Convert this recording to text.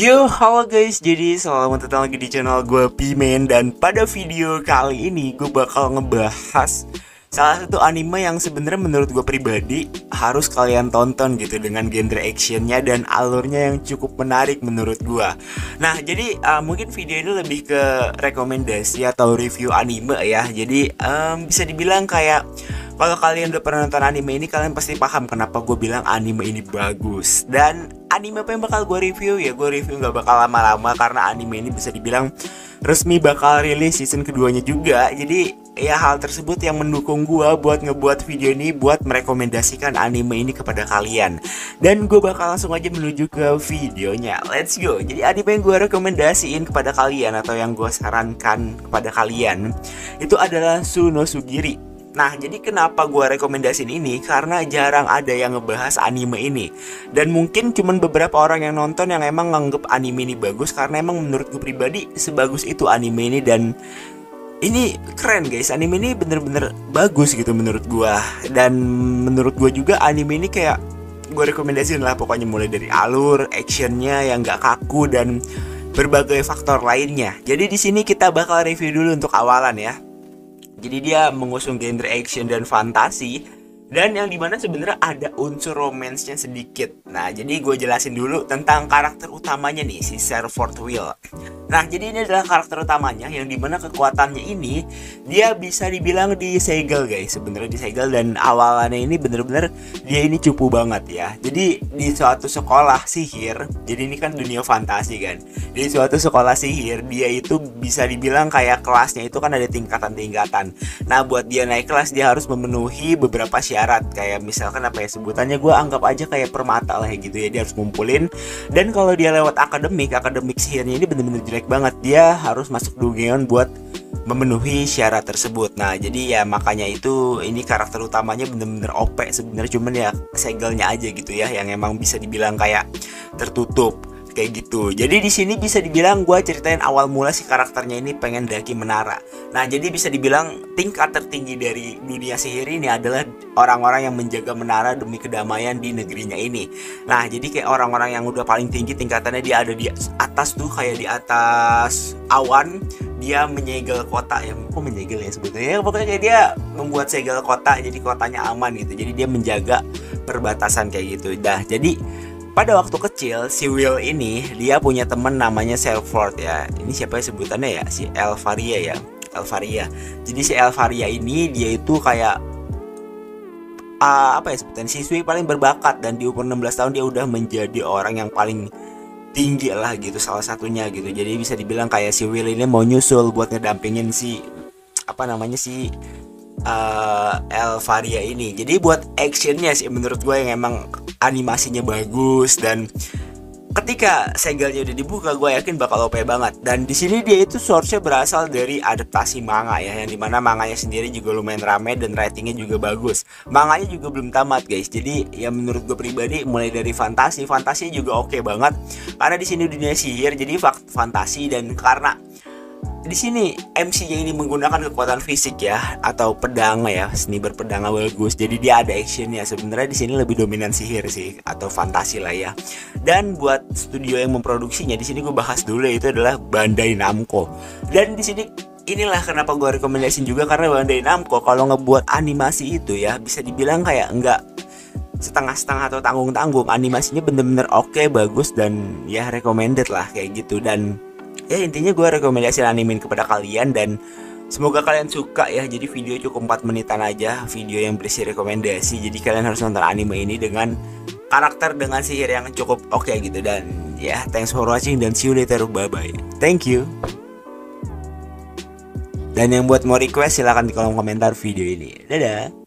Yo, halo guys, jadi selamat datang lagi di channel gue Pimen. Dan pada video kali ini gue bakal ngebahas salah satu anime yang sebenarnya menurut gue pribadi harus kalian tonton gitu, dengan genre actionnya dan alurnya yang cukup menarik menurut gue. Nah, jadi mungkin video ini lebih ke rekomendasi atau review anime ya. Jadi bisa dibilang kayak kalau kalian udah pernah nonton anime ini, kalian pasti paham kenapa gue bilang anime ini bagus. Dan anime apa yang bakal gue review? Ya gue review gak bakal lama-lama karena anime ini bisa dibilang resmi bakal rilis season keduanya juga. Jadi ya hal tersebut yang mendukung gue buat ngebuat video ini, buat merekomendasikan anime ini kepada kalian. Dan gue bakal langsung aja menuju ke videonya. Let's go. Jadi anime yang gue rekomendasiin kepada kalian atau yang gue sarankan kepada kalian itu adalah Sunosugiri. Nah, jadi kenapa gue rekomendasiin ini? Karena jarang ada yang ngebahas anime ini. Dan mungkin cuman beberapa orang yang nonton yang emang nganggep anime ini bagus, karena emang menurut gue pribadi sebagus itu anime ini. Dan ini keren guys, anime ini bener-bener bagus gitu menurut gue. Dan menurut gue juga anime ini kayak gue rekomendasiin lah pokoknya, mulai dari alur, actionnya yang gak kaku, dan berbagai faktor lainnya. Jadi di sini kita bakal review dulu untuk awalan ya. Jadi dia mengusung genre action dan fantasi, dan yang dimana sebenarnya ada unsur romansnya sedikit. Nah, jadi gue jelasin dulu tentang karakter utamanya nih, si Sir Fortwheel. Nah, jadi ini adalah karakter utamanya yang dimana kekuatannya ini dia bisa dibilang disegel guys, sebenarnya disegel. Dan awalannya ini bener-bener dia ini cupu banget ya. Jadi di suatu sekolah sihir, jadi ini kan dunia fantasi kan. Di suatu sekolah sihir, dia itu bisa dibilang kayak kelasnya itu kan ada tingkatan-tingkatan. Nah, buat dia naik kelas dia harus memenuhi beberapa syarat. Kayak misalkan apa ya sebutannya, gue anggap aja kayak permata lah gitu ya. Dia harus ngumpulin. Dan kalau dia lewat akademik sihirnya ini bener-bener jelek banget, dia harus masuk Dogeon buat memenuhi syarat tersebut. Nah, jadi ya makanya itu ini karakter utamanya bener-bener OP sebenarnya, cuman ya segelnya aja gitu ya yang emang bisa dibilang kayak tertutup kayak gitu. Jadi di sini bisa dibilang gue ceritain awal mula si karakternya ini pengen daki menara. Nah, jadi bisa dibilang tingkat tertinggi dari dunia sihir ini adalah orang-orang yang menjaga menara demi kedamaian di negerinya ini. Nah, jadi kayak orang-orang yang udah paling tinggi tingkatannya, dia ada di atas tuh, kayak di atas awan. Dia menyegel kota ya, kok menyegel ya sebetulnya? Pokoknya kayak dia membuat segel kota, jadi kotanya aman gitu. Jadi dia menjaga perbatasan kayak gitu. Dah, jadi pada waktu kecil si Will ini dia punya teman namanya Selford ya. Ini siapa ya sebutannya ya? Si Elvaria ya. Elvaria. Jadi si Elvaria ini dia itu kayak apa ya sebutannya, siswi paling berbakat, dan di umur 16 tahun dia udah menjadi orang yang paling tinggi lah gitu, salah satunya gitu. Jadi bisa dibilang kayak si Will ini mau nyusul buat ngedampingin si apa namanya si Elvaria ini. Jadi buat actionnya sih menurut gue yang emang animasinya bagus, dan ketika segelnya udah dibuka gue yakin bakal OP banget. Dan di sini dia itu source-nya berasal dari adaptasi manga ya, yang dimana manganya sendiri juga lumayan rame dan ratingnya juga bagus. Manganya juga belum tamat guys. Jadi ya menurut gue pribadi mulai dari fantasi juga oke banget, karena di sini dunia sihir jadi fantasi. Dan karena di sini MC-nya ini menggunakan kekuatan fisik ya, atau pedang ya, seni berpedang bagus. Jadi dia ada actionnya. Sebenarnya di sini lebih dominan sihir sih, atau fantasi lah ya. Dan buat studio yang memproduksinya di sini gue bahas dulu, itu adalah Bandai Namco. Dan di sini inilah kenapa gue rekomendasiin juga, karena Bandai Namco kalau ngebuat animasi itu ya bisa dibilang kayak enggak setengah-setengah atau tanggung-tanggung. Animasinya bener-bener oke, bagus, dan ya recommended lah kayak gitu. Dan ya intinya gue rekomendasi animein kepada kalian, dan semoga kalian suka ya. Jadi video cukup 4 menitan aja, video yang berisi rekomendasi. Jadi kalian harus nonton anime ini dengan karakter dengan sihir yang cukup oke gitu. Dan ya thanks for watching, dan see you later, bye bye, thank you. Dan yang buat mau request silahkan di kolom komentar video ini. Dadah.